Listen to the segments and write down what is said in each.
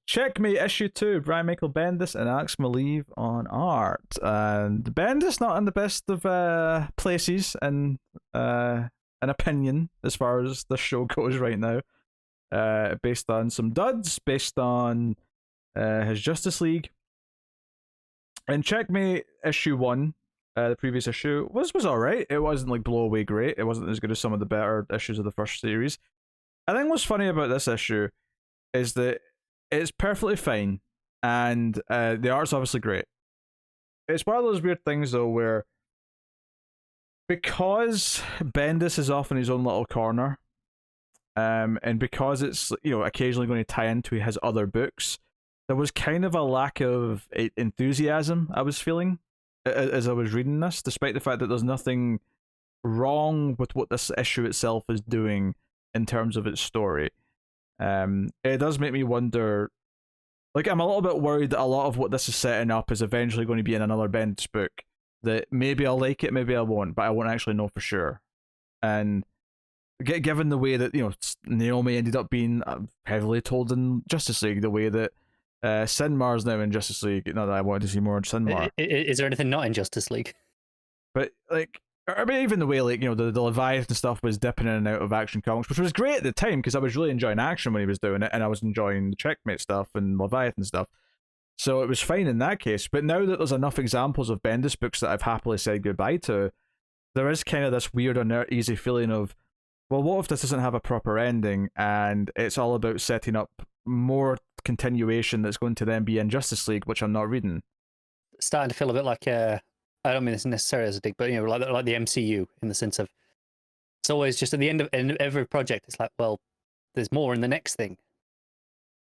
Checkmate issue 2, Brian Michael Bendis and Alex Maleev on art. And Bendis not in the best of places and an opinion as far as the show goes right now. Based on some duds, based on his Justice League. And Checkmate issue 1, the previous issue, was alright. It wasn't like blow away great. It wasn't as good as some of the better issues of the first series. I think what's funny about this issue is that it's perfectly fine, and the art's obviously great. It's one of those weird things though where, because Bendis is off in his own little corner, and because it's occasionally going to tie into his other books, there was kind of a lack of enthusiasm I was feeling as I was reading this, despite the fact that there's nothing wrong with what this issue itself is doing in terms of its story. It does make me wonder. Like, I'm a little bit worried that a lot of what this is setting up is eventually going to be in another Bendis book. That maybe I'll like it, maybe I won't, but I won't actually know for sure. And given the way that Naomi ended up being heavily told in Justice League, the way that Sinmar's now in Justice League. Not that I wanted to see more of Sinmar. Is there anything not in Justice League? But like, I mean, even the way the Leviathan stuff was dipping in and out of Action Comics, which was great at the time because I was really enjoying Action when he was doing it, and I was enjoying the Checkmate stuff and Leviathan stuff. So it was fine in that case. But now that there's enough examples of Bendis books that I've happily said goodbye to, there is kind of this weird, uneasy feeling of, well, what if this doesn't have a proper ending and it's all about setting up more continuation that's going to then be in Justice League, which I'm not reading. Starting to feel a bit like I don't mean this necessarily as a dig, but like the MCU in the sense of it's always just at the end of every project. It's like, well, there's more in the next thing.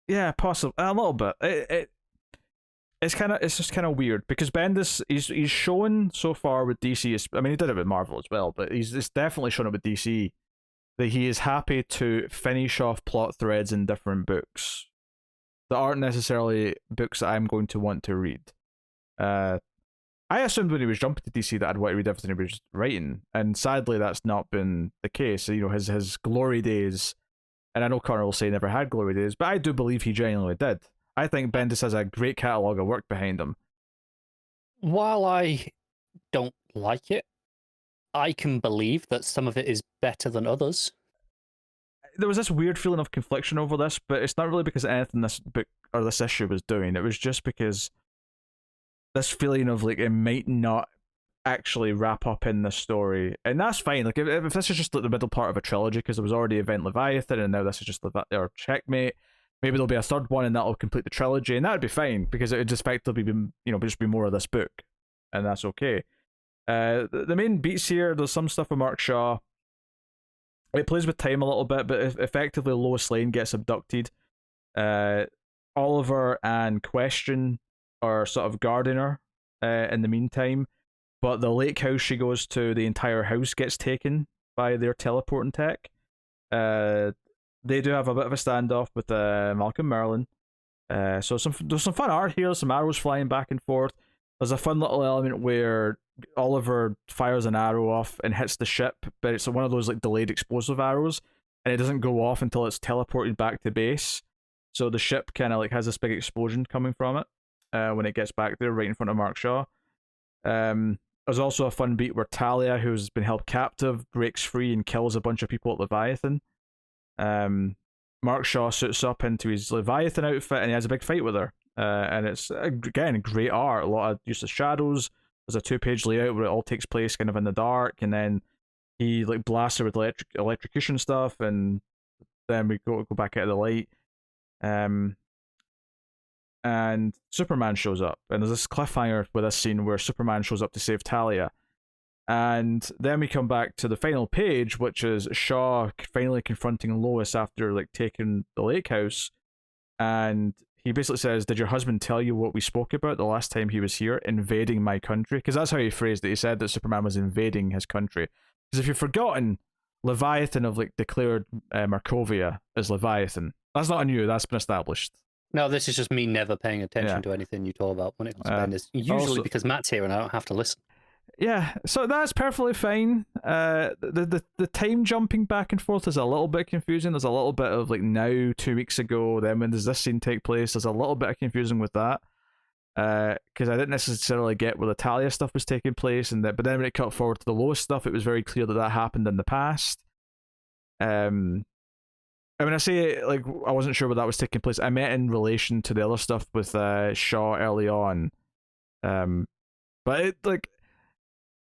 Yeah, possibly a little bit. It's just kind of weird because Bendis he's shown so far with DC. I mean, he did it with Marvel as well, but it's definitely shown it with DC that he is happy to finish off plot threads in different books that aren't necessarily books that I'm going to want to read. I assumed when he was jumping to DC that I'd want to read everything he was writing, and sadly that's not been the case. His glory days, and I know Connor will say he never had glory days, but I do believe he genuinely did. I think Bendis has a great catalogue of work behind him. While I don't like it, I can believe that some of it is better than others. There was this weird feeling of confliction over this, but it's not really because of anything this book or this issue was doing. It was just because this feeling of like it might not actually wrap up in this story, and that's fine. Like if this is just like the middle part of a trilogy, because there was already Event Leviathan, and now this is just or Checkmate. Maybe there'll be a third one, and that'll complete the trilogy, and that'd be fine because it would just effectively be just be more of this book, and that's okay. The main beats here, there's some stuff with Mark Shaw. It plays with time a little bit, but effectively Lois Lane gets abducted. Oliver and Question are sort of guarding her in the meantime, but the lake house she goes to, the entire house gets taken by their teleporting tech. They do have a bit of a standoff with Malcolm Merlin. So there's some fun art here, some arrows flying back and forth. There's a fun little element where Oliver fires an arrow off and hits the ship, but it's one of those like delayed explosive arrows, and it doesn't go off until it's teleported back to base. So the ship kind of like has this big explosion coming from it when it gets back there, right in front of Mark Shaw. There's also a fun beat where Talia, who's been held captive, breaks free and kills a bunch of people at Leviathan. Mark Shaw suits up into his Leviathan outfit and he has a big fight with her. And it's, again, great art, a lot of use of shadows. There's a 2-page layout where it all takes place kind of in the dark, and then he like blasts her with electrocution stuff, and then we go back out of the light. And Superman shows up, and there's this cliffhanger with this scene where Superman shows up to save Talia. And then we come back to the final page, which is Shaw finally confronting Lois after like taking the lake house, and he basically says, "Did your husband tell you what we spoke about the last time he was here, invading my country?" Because that's how he phrased it. He said that Superman was invading his country. Because if you've forgotten, Leviathan have like declared Markovia as Leviathan. That's not new. That's been established. No, this is just me never paying attention to anything you talk about when it comes to Bendis. Usually also, because Matt's here and I don't have to listen. yeah, so that's perfectly fine. The time jumping back and forth is a little bit confusing. There's a little bit of like now 2 weeks ago, then when does this scene take place? There's a little bit of confusing with that. Because I didn't necessarily get where the Talia stuff was taking place, but then when it cut forward to the Lois stuff, it was very clear that that happened in the past. I mean, I say like I wasn't sure where that was taking place. I meant in relation to the other stuff with Shaw early on. But it like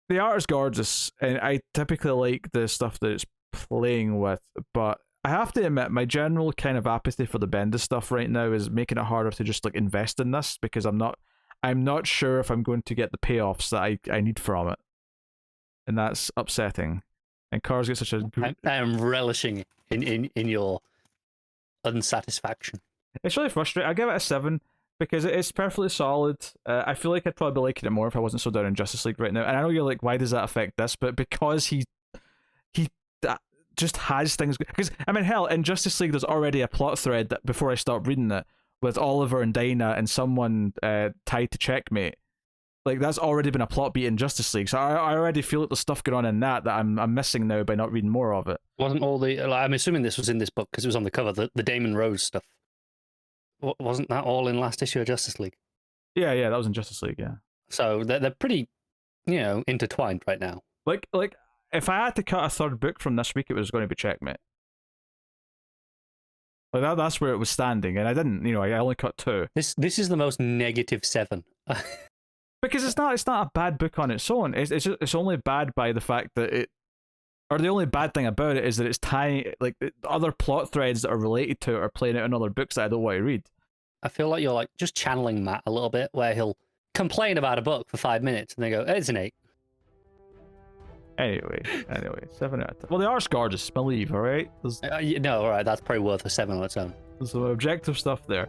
the art is gorgeous, and I typically like the stuff that it's playing with. But I have to admit, my general kind of apathy for the Bendis stuff right now is making it harder to just like invest in this because I'm not sure if I'm going to get the payoffs that I need from it, and that's upsetting. And Cars get such a. I am relishing in your unsatisfaction. It's really frustrating. I give it a 7 because it's perfectly solid. I feel like I'd probably be liking it more if I wasn't so down in Justice League right now. And I know you're like, why does that affect this? But because he just has things. Because I mean, hell, in Justice League, there's already a plot thread that before I start reading it with Oliver and Dinah and someone tied to Checkmate. Like that's already been a plot beat in Justice League, so I already feel like there's stuff going on in that I'm missing now by not reading more of it. Wasn't all the? Like, I'm assuming this was in this book because it was on the cover. The Damon Rose stuff. Wasn't that all in last issue of Justice League? Yeah, that was in Justice League. Yeah. So they're pretty, intertwined right now. Like if I had to cut a third book from this week, it was going to be Checkmate. Like that's where it was standing, and I didn't. I only cut 2. This is the most -7. Because it's not a bad book on its own. It's only bad by the fact that or the only bad thing about it is that it's tying like other plot threads that are related to it are playing out in other books that I don't want to read. I feel like you're like just channeling Matt a little bit, where he'll complain about a book for 5 minutes and then go, "It's an 8." Anyway, 7 out of 10. Well, the art's gorgeous, believe, all right? No, all right, that's probably worth a 7 on its own. There's some objective stuff there.